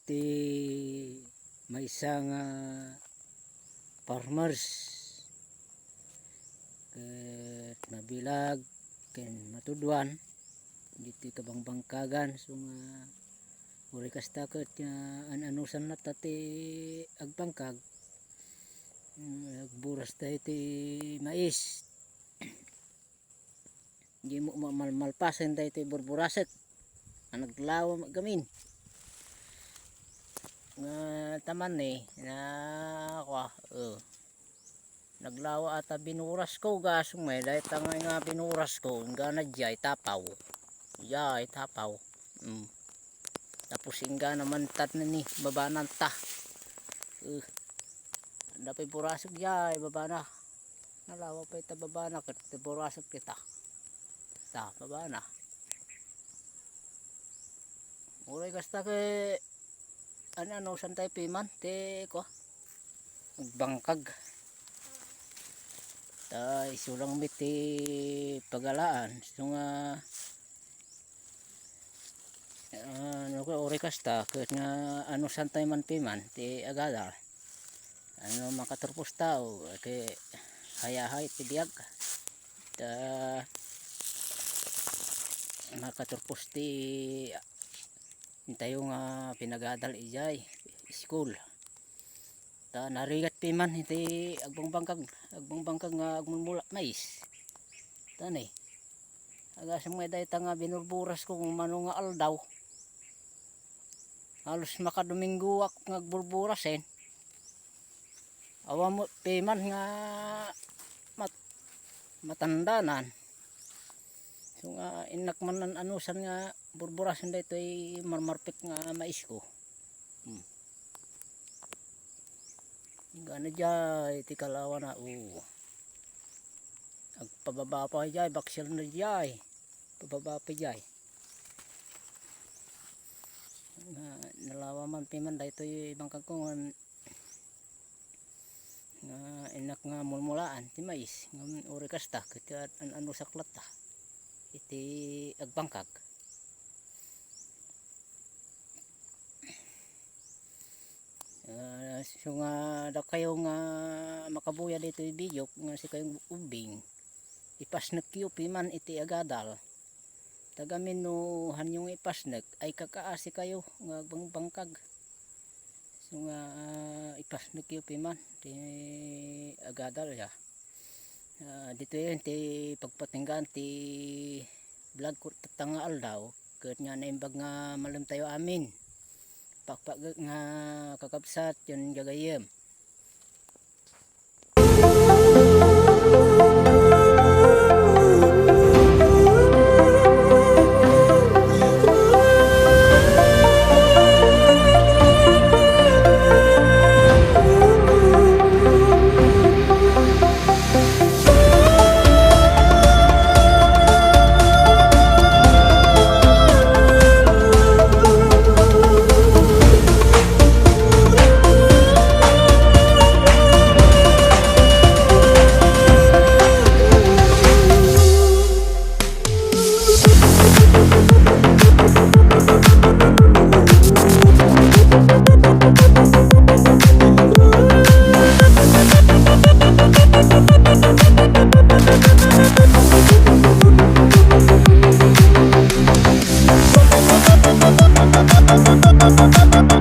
Ti may isang farmers ket nabilag ken matudwan diti kabangbangkagan so nga uri kasta ket anusan na ti agpangkag agburas tayo ti mais di mo malpasen tayo ti burburaset naglawa gamin nga taman na naglawa ata binuras ko gasong may dahil tangay nga binuras ko nga na jay tapaw tapos nga naman tat na ni babanan ta dapat burasok jay babana nalawa pa ita babana kat burasok kita ta babana uray kasta ke ano santay piman te ko bangkag ta isulang biti pagalaan so nga ano ko ori kasta ket nga ano santay man piman ti agada ano makaturpos tao ke hayahay ti biag ta makaturpos ti tayo nga pinagadal ijay school ta narigat piman iti agbang bangkag nga agmumula mais tani agasam nga day nga binurburas ko kung mano nga aldaw halos makaduminggo ako nga agburburasen awa mo piman nga matandanan so nga inak man anusan nga burburasan dito ay marmarpik nga mais ko gana jay ti kalawa na agpababa pa jay baksel na jay pababa pa jay nalawa man piman dito ay bangkag ko nga inak nga mulmulaan ti mais nga uri kasta ket ano saklat ta iti agbangkag so nga da kayo nga makabuya dito yung video nga si kayong ubing ipasnek yu piman iti agadal tagamin no hanyong ipasnek ay kakaasi kayo nga bangkag so nga ipasnek yu piman ti agadal ya dito yun ti pagpatinggan ti vlog ko tatangaal daw ket nga naimbag nga malam tayo amin pakpak nga kakabsat yun gagayem Thank you.